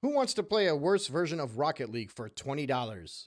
Who wants to play a worse version of Rocket League for $20?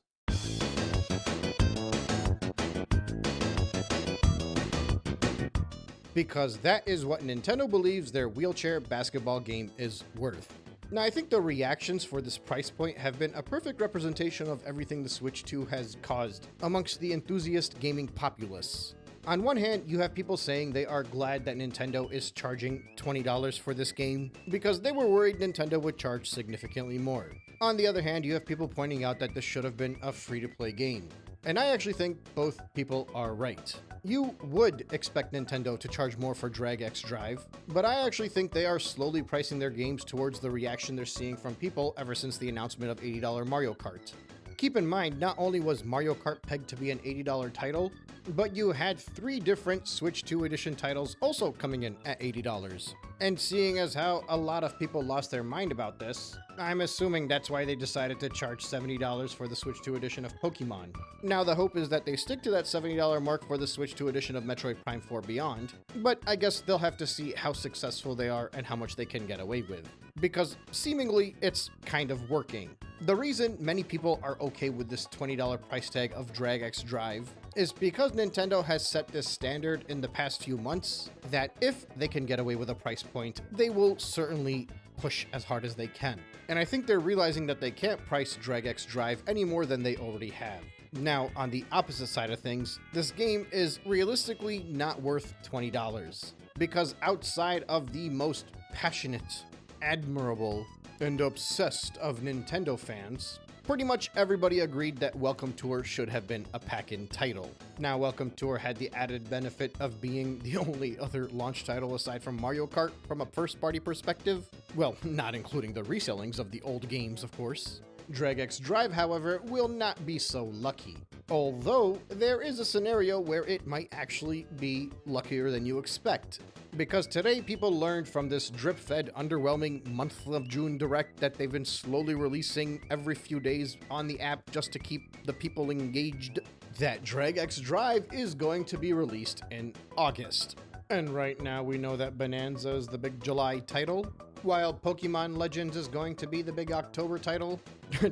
Because that is what Nintendo believes their wheelchair basketball game is worth. Now, I think the reactions for this price point have been a perfect representation of everything the Switch 2 has caused amongst the enthusiast gaming populace. On one hand, you have people saying they are glad that Nintendo is charging $20 for this game because they were worried Nintendo would charge significantly more. On the other hand, you have people pointing out that this should have been a free-to-play game. And I actually think both people are right. You would expect Nintendo to charge more for Drag X Drive, but I actually think they are slowly pricing their games towards the reaction they're seeing from people ever since the announcement of $80 Mario Kart. Keep in mind, not only was Mario Kart pegged to be an $80 title, but you had 3 different Switch 2 edition titles also coming in at $80. And seeing as how a lot of people lost their mind about this, I'm assuming that's why they decided to charge $70 for the Switch 2 edition of Pokemon. Now the hope is that they stick to that $70 mark for the Switch 2 edition of Metroid Prime 4 Beyond, but I guess they'll have to see how successful they are and how much they can get away with. Because seemingly it's kind of working. The reason many people are okay with this $20 price tag of Drag X Drive is because Nintendo has set this standard in the past few months that if they can get away with a price point, they will certainly push as hard as they can. And I think they're realizing that they can't price Drag X Drive any more than they already have. Now, on the opposite side of things, this game is realistically not worth $20 because outside of the most passionate, admirable, and obsessed of Nintendo fans, pretty much everybody agreed that Welcome Tour should have been a pack-in title. Now, Welcome Tour had the added benefit of being the only other launch title aside from Mario Kart from a first-party perspective. Well, not including the resellings of the old games, of course. Drag X Drive, however, will not be so lucky. Although, there is a scenario where it might actually be luckier than you expect. Because today people learned from this drip-fed, underwhelming month of June Direct that they've been slowly releasing every few days on the app just to keep the people engaged, that Drag X Drive is going to be released in August. And right now we know that Bonanza is the big July title, while Pokemon Legends is going to be the big October title.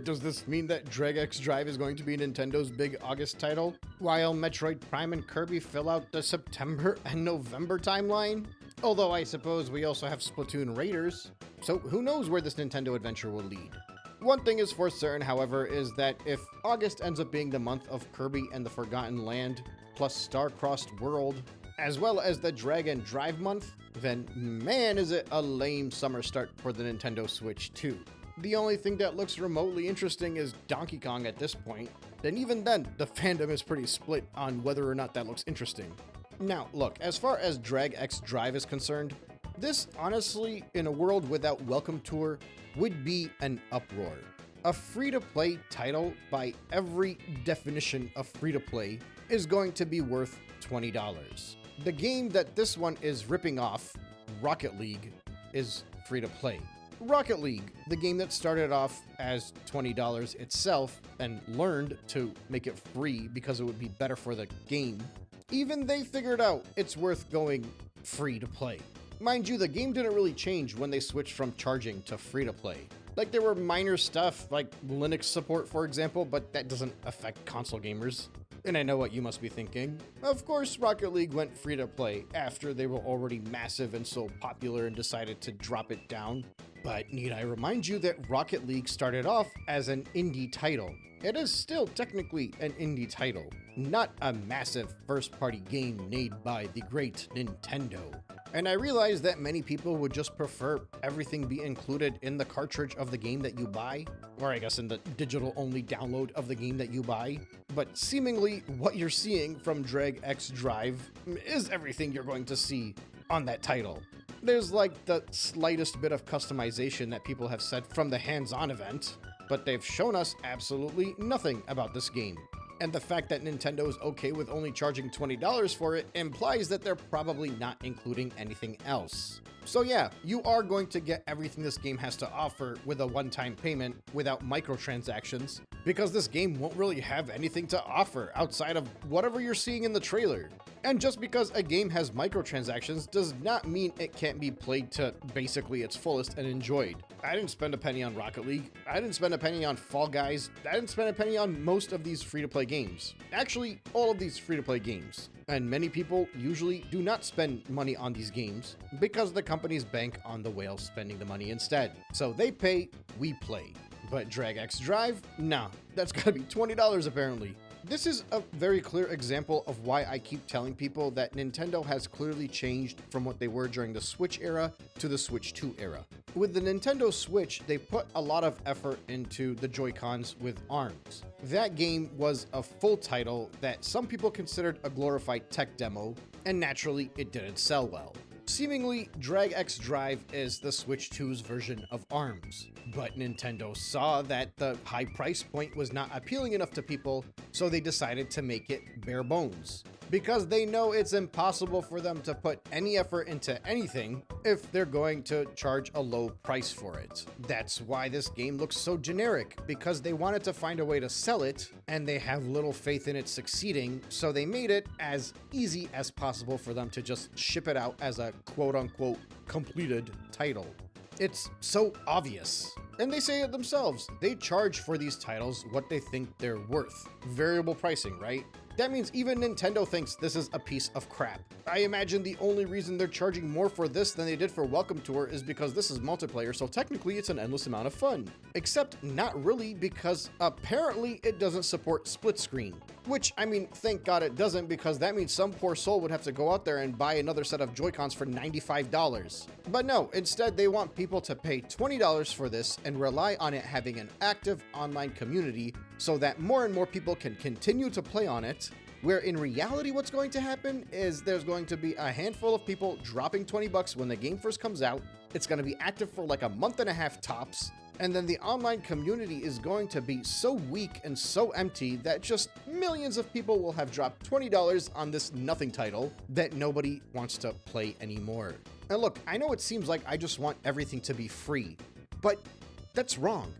Does this mean that Drag X Drive is going to be Nintendo's big August title, while Metroid Prime and Kirby fill out the September and November timeline? Although I suppose we also have Splatoon Raiders, so who knows where this Nintendo adventure will lead. One thing is for certain, however, is that if August ends up being the month of Kirby and the Forgotten Land, plus Star-Crossed World, as well as the Dragon Drive month, then man is it a lame summer start for the Nintendo Switch 2. The only thing that looks remotely interesting is Donkey Kong at this point, and even then, the fandom is pretty split on whether or not that looks interesting. Now, look, as far as Drag X Drive is concerned, this honestly, in a world without Welcome Tour, would be an uproar. A free-to-play title, by every definition of free-to-play, is going to be worth $20. The game that this one is ripping off, Rocket League, is free-to-play. Rocket League, the game that started off as $20 itself and learned to make it free because it would be better for the game, even they figured out it's worth going free-to-play. Mind you, the game didn't really change when they switched from charging to free-to-play. Like, there were minor stuff, like Linux support, for example, but that doesn't affect console gamers. And I know what you must be thinking. Of course, Rocket League went free-to-play after they were already massive and so popular and decided to drop it down. But need I remind you that Rocket League started off as an indie title. It is still technically an indie title, not a massive first-party game made by the great Nintendo. And I realize that many people would just prefer everything be included in the cartridge of the game that you buy, or I guess in the digital-only download of the game that you buy. But seemingly, what you're seeing from Drag X Drive is everything you're going to see on that title. There's like the slightest bit of customization that people have said from the hands-on event, but they've shown us absolutely nothing about this game. And the fact that Nintendo is okay with only charging $20 for it implies that they're probably not including anything else. So yeah, you are going to get everything this game has to offer with a one-time payment without microtransactions, because this game won't really have anything to offer outside of whatever you're seeing in the trailer. And just because a game has microtransactions does not mean it can't be played to basically its fullest and enjoyed. I didn't spend a penny on Rocket League. I didn't spend a penny on Fall Guys. I didn't spend a penny on most of these free-to-play games. Actually, all of these free-to-play games. And many people usually do not spend money on these games because the companies bank on the whales spending the money instead. So they pay, we play. But Drag X Drive? Nah, that's gotta be $20 apparently. This is a very clear example of why I keep telling people that Nintendo has clearly changed from what they were during the Switch era to the Switch 2 era. With the Nintendo Switch, they put a lot of effort into the Joy-Cons with ARMS. That game was a full title that some people considered a glorified tech demo, and naturally, it didn't sell well. Seemingly, Drag X Drive is the Switch 2's version of ARMS, but Nintendo saw that the high price point was not appealing enough to people, so they decided to make it bare bones. Because they know it's impossible for them to put any effort into anything if they're going to charge a low price for it. That's why this game looks so generic, because they wanted to find a way to sell it, and they have little faith in it succeeding, so they made it as easy as possible for them to just ship it out as a quote-unquote completed title. It's so obvious. And they say it themselves. They charge for these titles what they think they're worth. Variable pricing, right? That means even Nintendo thinks this is a piece of crap. I imagine the only reason they're charging more for this than they did for Welcome Tour is because this is multiplayer, so technically it's an endless amount of fun. Except not really, because apparently it doesn't support split screen. Which, I mean, thank God it doesn't, because that means some poor soul would have to go out there and buy another set of Joy-Cons for $95. But no, instead they want people to pay $20 for this and rely on it having an active online community so that more and more people can continue to play on it, where in reality what's going to happen is there's going to be a handful of people dropping 20 bucks when the game first comes out. It's going to be active for like a month and a half tops, and then the online community is going to be so weak and so empty that just millions of people will have dropped $20 on this nothing title that nobody wants to play anymore. And look, I know it seems like I just want everything to be free, but that's wrong.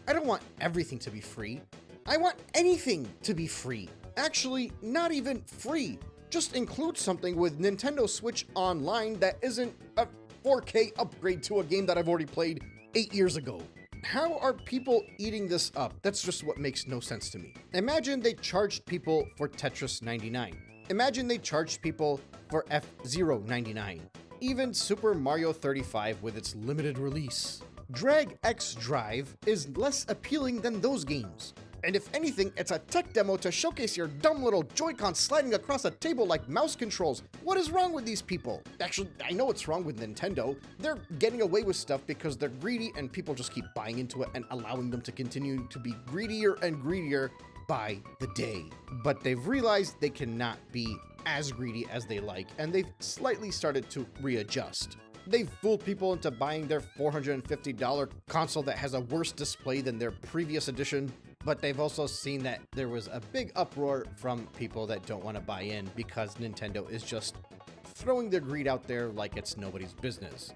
I don't want everything to be free. I want anything to be free. Actually, not even free. Just include something with Nintendo Switch Online that isn't a 4K upgrade to a game that I've already played 8 years ago. How are people eating this up? That's just what makes no sense to me. Imagine they charged people for Tetris 99. Imagine they charged people for F-Zero 99. Even Super Mario 35 with its limited release. Drag X Drive is less appealing than those games. And if anything, it's a tech demo to showcase your dumb little Joy-Con sliding across a table like mouse controls. What is wrong with these people? Actually, I know what's wrong with Nintendo. They're getting away with stuff because they're greedy and people just keep buying into it and allowing them to continue to be greedier and greedier by the day. But they've realized they cannot be as greedy as they like, and they've slightly started to readjust. They've fooled people into buying their $450 console that has a worse display than their previous edition, but they've also seen that there was a big uproar from people that don't want to buy in because Nintendo is just throwing their greed out there like it's nobody's business.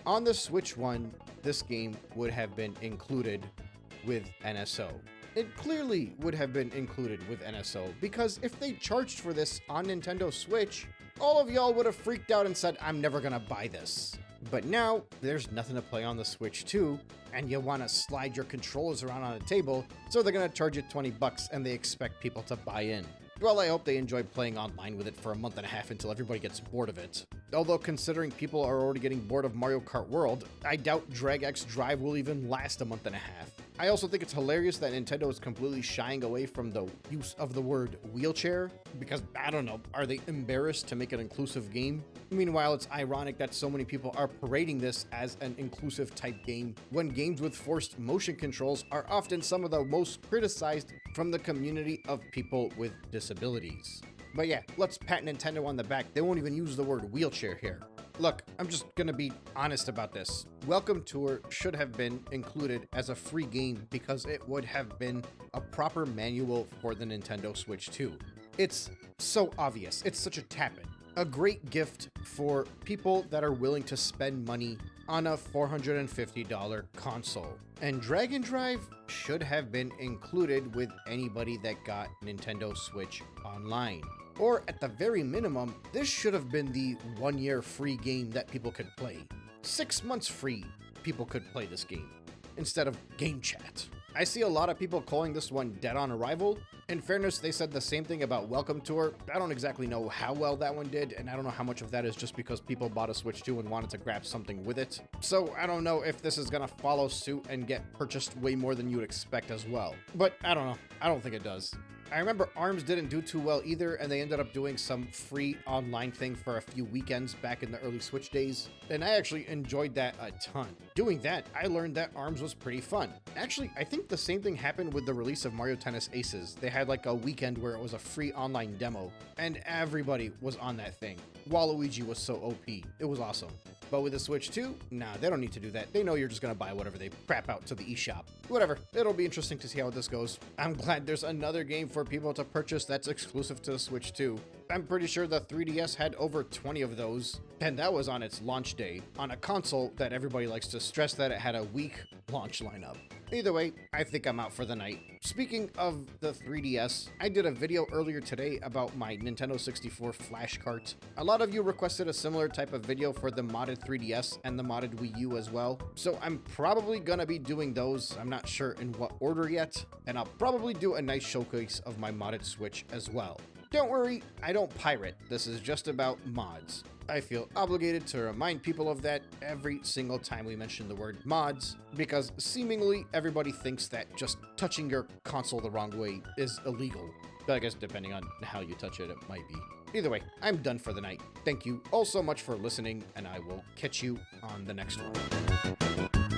On the Switch 1, this game would have been included with NSO. It clearly would have been included with NSO, because if they charged for this on Nintendo Switch, all of y'all would have freaked out and said, I'm never gonna buy this. But now, there's nothing to play on the Switch 2, and you want to slide your controllers around on a table, so they're gonna charge you 20 bucks and they expect people to buy in. Well, I hope they enjoy playing online with it for a month and a half until everybody gets bored of it. Although considering people are already getting bored of Mario Kart World, I doubt Drag X Drive will even last a month and a half. I also think it's hilarious that Nintendo is completely shying away from the use of the word wheelchair, because, I don't know, are they embarrassed to make an inclusive game? Meanwhile, it's ironic that so many people are parading this as an inclusive type game, when games with forced motion controls are often some of the most criticized from the community of people with disabilities. But yeah, let's pat Nintendo on the back. They won't even use the word wheelchair here. Look, I'm just gonna be honest about this. Welcome Tour should have been included as a free game because it would have been a proper manual for the Nintendo Switch 2. It's so obvious. It's such a tap-in. A great gift for people that are willing to spend money on a $450 console. And Dragon Drive should have been included with anybody that got Nintendo Switch Online. Or at the very minimum, this should have been the 1-year free game that people could play. 6 months free, people could play this game, instead of Game Chat. I see a lot of people calling this one dead on arrival. In fairness, they said the same thing about Welcome Tour. I don't exactly know how well that one did, and I don't know how much of that is just because people bought a Switch 2 and wanted to grab something with it. So I don't know if this is gonna follow suit and get purchased way more than you would expect as well. But I don't know. I don't think it does. I remember ARMS didn't do too well either, and they ended up doing some free online thing for a few weekends back in the early Switch days, and I actually enjoyed that a ton. Doing that, I learned that ARMS was pretty fun. Actually, I think the same thing happened with the release of Mario Tennis Aces. They had like a weekend where it was a free online demo, and everybody was on that thing. Waluigi was so OP. It was awesome. But with the Switch 2, nah, they don't need to do that. They know you're just gonna buy whatever they crap out to the eShop. Whatever, it'll be interesting to see how this goes. I'm glad there's another game for people to purchase that's exclusive to the Switch 2. I'm pretty sure the 3DS had over 20 of those, and that was on its launch day, on a console that everybody likes to stress that it had a weak launch lineup. Either way, I think I'm out for the night. Speaking of the 3DS, I did a video earlier today about my Nintendo 64 flash cart. A lot of you requested a similar type of video for the modded 3DS and the modded Wii U as well, so I'm probably gonna be doing those. I'm not sure in what order yet, and I'll probably do a nice showcase of my modded Switch as well. Don't worry, I don't pirate. This is just about mods. I feel obligated to remind people of that every single time we mention the word mods, because seemingly everybody thinks that just touching your console the wrong way is illegal. But I guess depending on how you touch it, it might be. Either way, I'm done for the night. Thank you all so much for listening, and I will catch you on the next one.